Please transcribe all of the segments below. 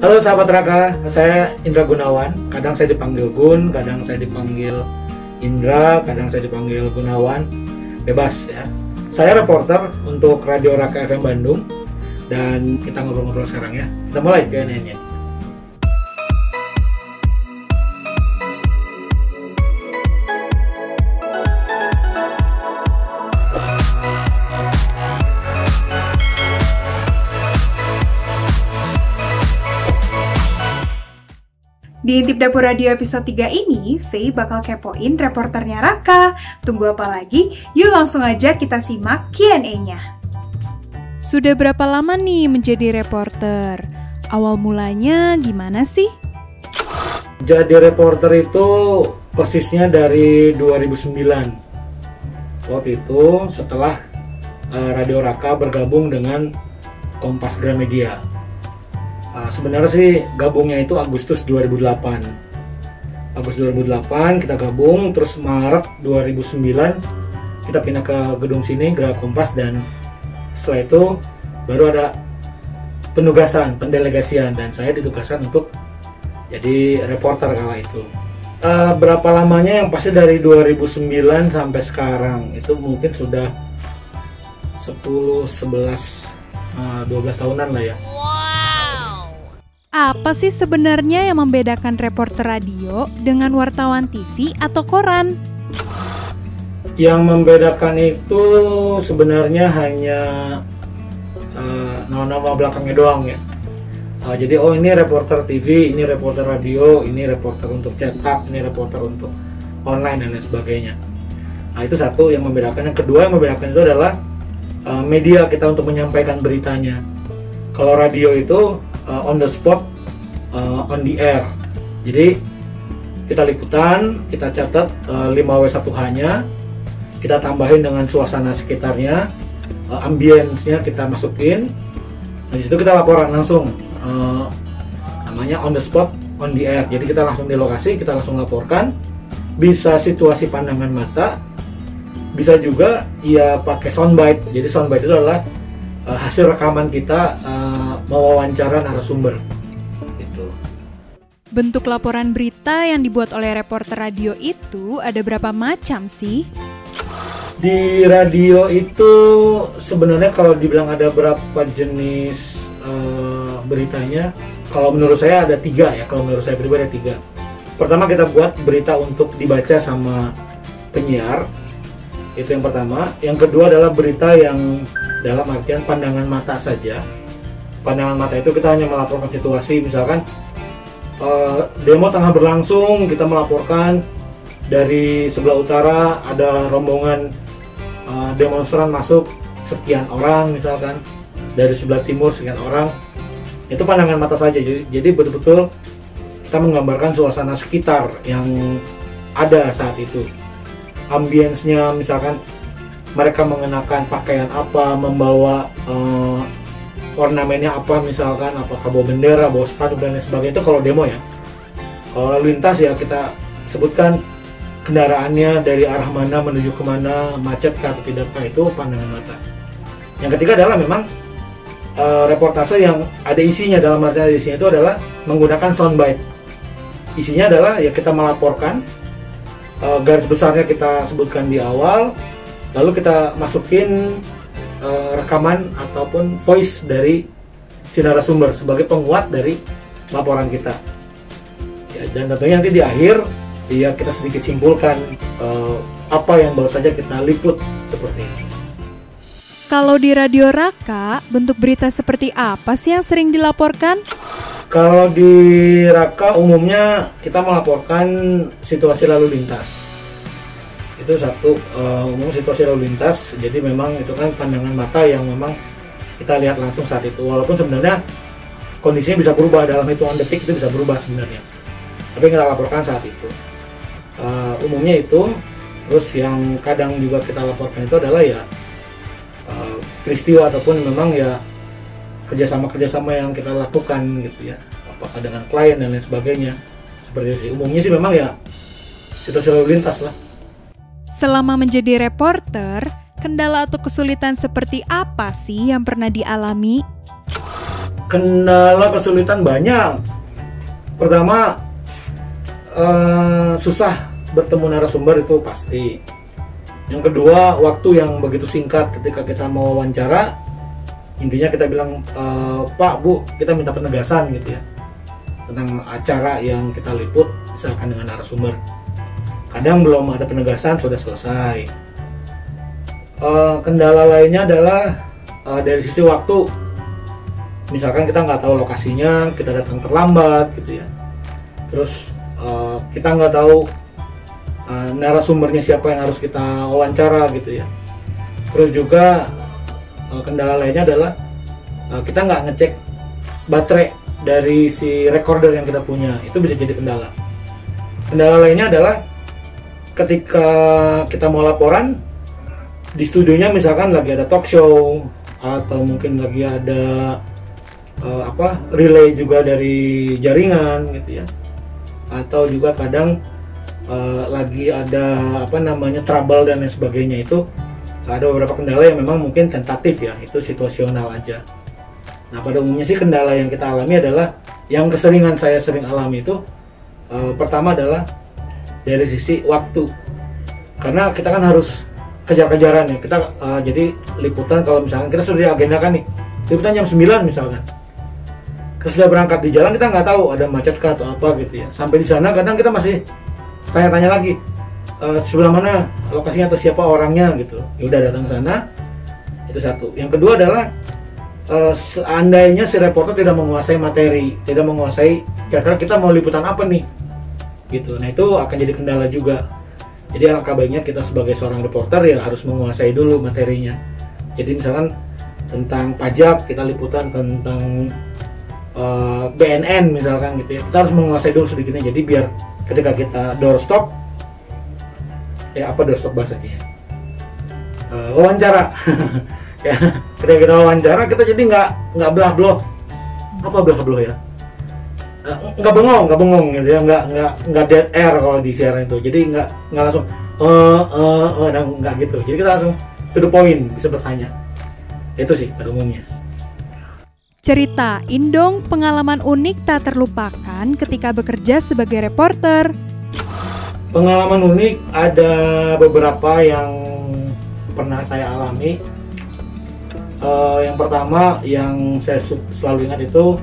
Halo sahabat Raka, saya Indra Gunawan. Kadang saya dipanggil Gun, kadang saya dipanggil Indra, kadang saya dipanggil Gunawan. Bebas ya. Saya reporter untuk Radio Raka FM Bandung. Dan kita ngobrol-ngobrol sekarang ya. Kita mulai Q&A-nya. Di Intip Dapur Radio episode 3 ini, Faye bakal kepoin reporternya Raka. Tunggu apa lagi? Yuk langsung aja kita simak Q&A-nya. Sudah berapa lama nih menjadi reporter? Awal mulanya gimana sih? Jadi reporter itu persisnya dari 2009. Waktu itu setelah Radio Raka bergabung dengan Kompas Gramedia. Sebenarnya sih gabungnya itu Agustus 2008. Agustus 2008 kita gabung, terus Maret 2009 kita pindah ke gedung sini, Gera Kompas, dan setelah itu baru ada penugasan, pendelegasian, dan saya ditugaskan untuk jadi reporter kala itu. Berapa lamanya yang pasti dari 2009 sampai sekarang itu mungkin sudah 10, 11, 12 tahunan lah ya. Apa sih sebenarnya yang membedakan reporter radio dengan wartawan TV atau koran? Yang membedakan itu sebenarnya hanya nama-nama belakangnya doang ya. Jadi ini reporter TV, ini reporter radio, ini reporter untuk cetak, ini reporter untuk online dan lain sebagainya. Itu satu yang membedakan. Yang kedua yang membedakan itu adalah media kita untuk menyampaikan beritanya. Kalau radio itu on the spot, on the air. Jadi kita liputan, kita catat 5W1H-nya, kita tambahin dengan suasana sekitarnya, ambience-nya kita masukin. Nah, di situ kita laporan langsung, namanya on the spot, on the air. Jadi kita langsung di lokasi, kita langsung laporkan. Bisa situasi pandangan mata, bisa juga ya pakai soundbite. Jadi soundbite itu adalah hasil rekaman kita mewawancara narasumber. Gitu. Bentuk laporan berita yang dibuat oleh reporter radio itu ada berapa macam sih? Di radio itu sebenarnya kalau dibilang ada berapa jenis beritanya, kalau menurut saya ada 3 ya. Kalau menurut saya pribadi ada 3. Pertama, kita buat berita untuk dibaca sama penyiar. Itu yang pertama. Yang kedua adalah berita yang dalam artian pandangan mata saja. Pandangan mata itu kita hanya melaporkan situasi, misalkan demo tengah berlangsung, kita melaporkan dari sebelah utara ada rombongan demonstran masuk sekian orang, misalkan dari sebelah timur sekian orang. Itu pandangan mata saja. Jadi betul-betul kita menggambarkan suasana sekitar yang ada saat itu. Ambience-nya, misalkan mereka mengenakan pakaian apa, membawa ornamennya apa, misalkan apakah bawa bendera, bawa sepatu dan lain sebagainya. Itu kalau demo ya. Kalau lalu lintas ya kita sebutkan kendaraannya dari arah mana menuju kemana, macet atau tidak, itu pandangan mata. Yang ketiga adalah memang reportase yang ada isinya. Dalam artian isinya itu adalah menggunakan soundbite. Isinya adalah ya kita melaporkan, garis besarnya kita sebutkan di awal, lalu kita masukin rekaman ataupun voice dari si narasumber sebagai penguat dari laporan kita. Ya, dan tentunya nanti di akhir ya kita sedikit simpulkan apa yang baru saja kita liput seperti ini. Kalau di Radio Raka, bentuk berita seperti apa sih yang sering dilaporkan? Kalau di Raka umumnya kita melaporkan situasi lalu lintas. Itu satu, umum situasi lalu lintas. Jadi memang itu kan pandangan mata yang memang kita lihat langsung saat itu. Walaupun sebenarnya kondisinya bisa berubah dalam hitungan detik, itu bisa berubah sebenarnya. Tapi kita laporkan saat itu. Umumnya itu. Terus yang kadang juga kita laporkan itu adalah ya peristiwa ataupun memang ya kerjasama yang kita lakukan gitu ya. Apakah dengan klien dan lain sebagainya. Seperti itu sih. Umumnya sih memang ya situasi lalu lintas lah. Selama menjadi reporter, kendala atau kesulitan seperti apa sih yang pernah dialami? Kendala kesulitan banyak. Pertama, susah bertemu narasumber, itu pasti. Yang kedua, waktu yang begitu singkat ketika kita mau wawancara. Intinya kita bilang, Pak, Bu, kita minta penegasan gitu ya tentang acara yang kita liput, misalkan dengan narasumber. Kadang belum ada penegasan, sudah selesai. Kendala lainnya adalah dari sisi waktu. Misalkan kita nggak tahu lokasinya, kita datang terlambat gitu ya. Terus kita nggak tahu narasumbernya siapa yang harus kita wawancara gitu ya. Terus juga kendala lainnya adalah kita nggak ngecek baterai dari si recorder yang kita punya, itu bisa jadi kendala. Kendala lainnya adalah ketika kita mau laporan di studionya, misalkan lagi ada talk show atau mungkin lagi ada relay juga dari jaringan gitu ya, atau juga kadang lagi ada trouble dan lain sebagainya. Itu ada beberapa kendala yang memang mungkin tentatif ya, itu situasional aja. Nah, pada umumnya sih kendala yang kita alami adalah yang keseringan saya sering alami itu pertama adalah dari sisi waktu, karena kita kan harus kejar-kejaran ya. Kita jadi liputan, kalau misalkan kita sudah diagendakan nih liputan jam 9 misalkan, kita sudah berangkat di jalan, kita nggak tahu ada macet kah atau apa gitu ya. Sampai di sana kadang kita masih tanya-tanya lagi, sebelah mana lokasinya atau siapa orangnya gitu. Ya udah, datang ke sana. Itu satu. Yang kedua adalah seandainya si reporter tidak menguasai materi, tidak menguasai kira-kira kita mau liputan apa nih gitu. Nah, itu akan jadi kendala juga. Jadi alangkah baiknya kita sebagai seorang reporter ya harus menguasai dulu materinya. Jadi misalkan tentang pajak, kita liputan tentang BNN misalkan gitu ya, kita harus menguasai dulu sedikitnya. Jadi biar ketika kita doorstop, doorstop bahasanya, wawancara ya, ketika kita wawancara kita jadi nggak belah bloh ya, nggak bengong gitu ya, nggak dead air kalau di siaran itu. Jadi nggak langsung nggak gitu. Jadi kita langsung to the point, bisa bertanya. Itu sih pada umumnya. Ceritain dong pengalaman unik tak terlupakan ketika bekerja sebagai reporter. Pengalaman unik ada beberapa yang pernah saya alami. Yang pertama yang saya selalu ingat itu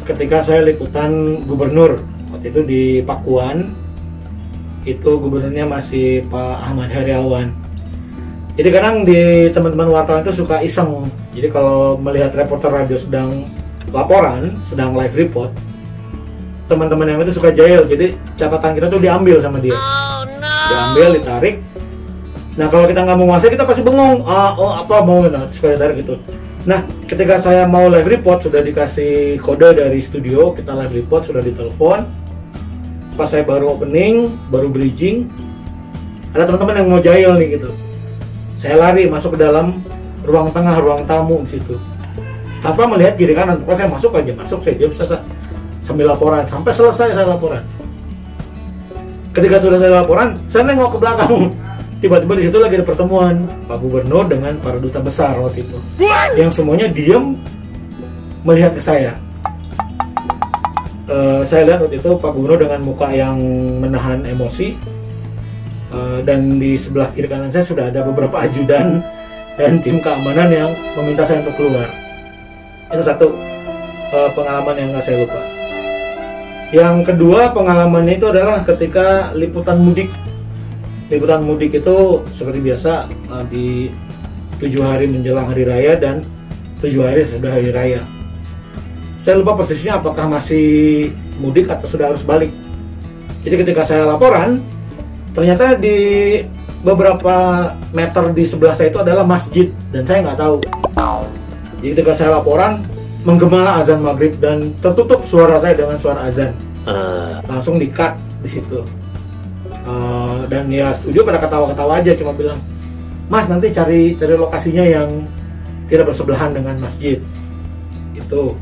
ketika saya liputan gubernur. Waktu itu di Pakuan, itu gubernurnya masih Pak Ahmad Heriawan. Jadi kadang di teman-teman wartawan itu suka iseng. Jadi kalau melihat reporter radio sedang laporan, sedang live report, teman-teman yang itu suka jahil. Jadi catatan kita tuh diambil sama dia. Diambil, ditarik. Nah, kalau kita nggak menguasai, kita pasti bengong. Apa mau, suka ditarik gitu. Nah, ketika saya mau live report, sudah dikasih kode dari studio, kita live report, sudah ditelepon. Pas saya baru opening, baru bridging, ada teman-teman yang mau jahil nih gitu. Saya lari masuk ke dalam ruang tengah, ruang tamu di situ, tanpa melihat kiri kanan. Pokoknya saya masuk, saya diam sambil laporan sampai selesai saya laporan. Ketika sudah saya laporan, saya nengok ke belakang. Tiba-tiba di situ lagi ada pertemuan Pak Gubernur dengan para duta besar waktu itu, yang semuanya diam melihat ke saya. Saya lihat waktu itu Pak Gubernur dengan muka yang menahan emosi, dan di sebelah kiri kanan saya sudah ada beberapa ajudan dan tim keamanan yang meminta saya untuk keluar. Itu satu pengalaman yang nggak saya lupa. Yang kedua pengalamannya itu adalah ketika liputan mudik. Liputan mudik itu seperti biasa di 7 hari menjelang hari raya dan 7 hari sudah hari raya. Saya lupa persisnya apakah masih mudik atau sudah harus balik. Jadi ketika saya laporan, ternyata di beberapa meter di sebelah saya itu adalah masjid dan saya nggak tahu. Jadi ketika saya laporan, menggema azan maghrib dan tertutup suara saya dengan suara azan. Langsung di-cut di situ. Dan ya studio pada ketawa-ketawa aja, cuma bilang, Mas nanti cari lokasinya yang tidak bersebelahan dengan masjid. Itu.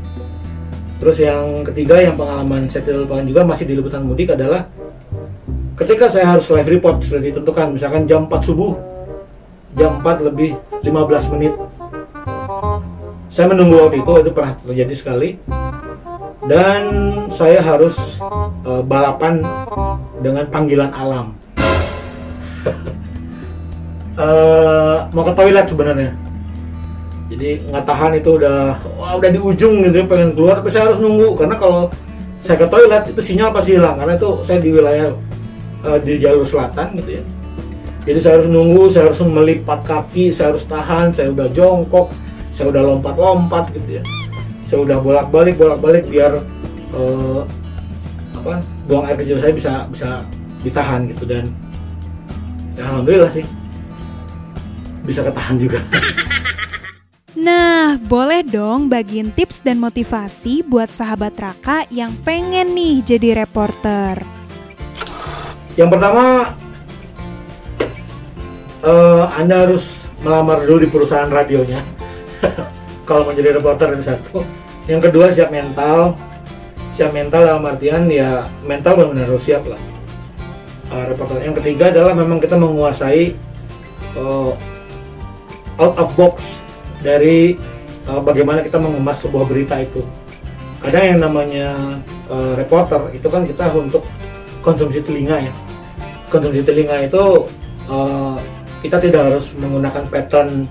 Terus yang ketiga yang pengalaman saya tidak lupakan juga masih di liputan mudik adalah ketika saya harus live report sudah ditentukan, misalkan jam 4 subuh, jam 4 lebih 15 menit. Saya menunggu waktu itu pernah terjadi sekali, dan saya harus balapan dengan panggilan alam. Mau ke toilet sebenarnya, jadi nggak tahan, itu udah di ujung gitu, pengen keluar, tapi saya harus nunggu karena kalau saya ke toilet itu sinyal pasti hilang, karena itu saya di wilayah di jalur selatan gitu ya. Jadi saya harus nunggu, saya harus melipat kaki, saya harus tahan, saya udah jongkok, saya udah lompat-lompat gitu ya, saya udah bolak-balik biar buang air kecil saya bisa ditahan gitu, dan ya alhamdulillah sih bisa ketahan juga. Nah, boleh dong bagiin tips dan motivasi buat sahabat Raka yang pengen nih jadi reporter. Yang pertama, Anda harus melamar dulu di perusahaan radionya. Kalau mau jadi reporter, itu satu. Yang kedua, siap mental dalam artian ya mental benar-benar harus siap lah, reporter. Yang ketiga adalah memang kita menguasai out of box dari bagaimana kita mengemas sebuah berita itu. Kadang yang namanya reporter itu kan kita untuk konsumsi telinga ya. Konsumsi telinga itu kita tidak harus menggunakan pattern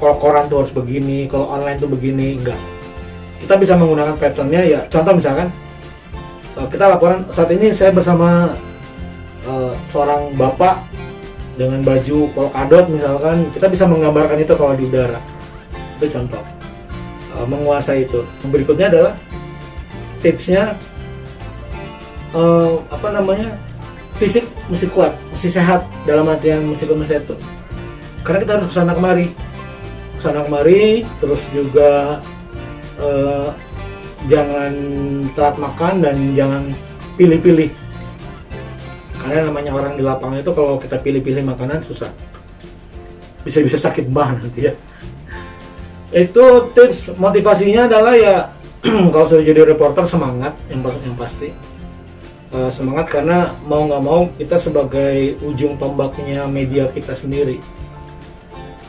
kalau koran tuh harus begini, kalau online tuh begini, enggak. Kita bisa menggunakan patternnya ya. Contoh misalkan kita laporan saat ini saya bersama seorang bapak dengan baju polkadot misalkan, kita bisa menggambarkan itu kalau di udara. Itu contoh menguasai itu. Berikutnya adalah tipsnya fisik mesti kuat, mesti sehat, dalam artian mesti sehat tuh. Karena kita harus kesana kemari, terus juga jangan telat makan dan jangan pilih-pilih. Karena namanya orang di lapangan itu kalau kita pilih-pilih makanan susah, bisa sakit bah nanti ya. Itu tips. Motivasinya adalah ya kalau sudah jadi reporter semangat, yang pasti semangat, karena mau nggak mau kita sebagai ujung tombaknya media kita sendiri.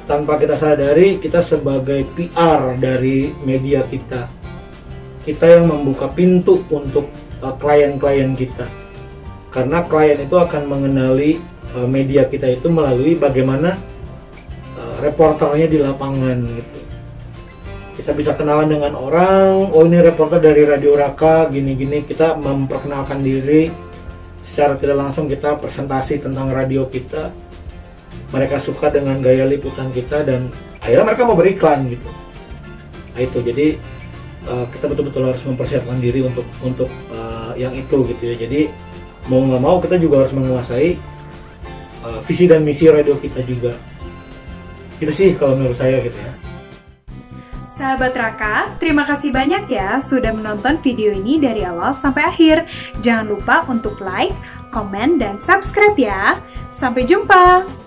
Tanpa kita sadari, kita sebagai PR dari media kita yang membuka pintu untuk klien-klien kita. Karena klien itu akan mengenali media kita itu melalui bagaimana reporternya di lapangan gitu. Kita bisa kenalan dengan orang, oh ini reporter dari Radio Raka, gini-gini. Kita memperkenalkan diri secara tidak langsung, kita presentasi tentang radio kita. Mereka suka dengan gaya liputan kita dan akhirnya mereka mau beriklan gitu. Nah itu, jadi kita betul-betul harus mempersiapkan diri untuk yang itu gitu ya. Jadi mau nggak mau kita juga harus menguasai visi dan misi radio kita juga. Itu sih kalau menurut saya gitu ya. Sahabat Raka, terima kasih banyak ya sudah menonton video ini dari awal sampai akhir. Jangan lupa untuk like, komen, dan subscribe ya. Sampai jumpa!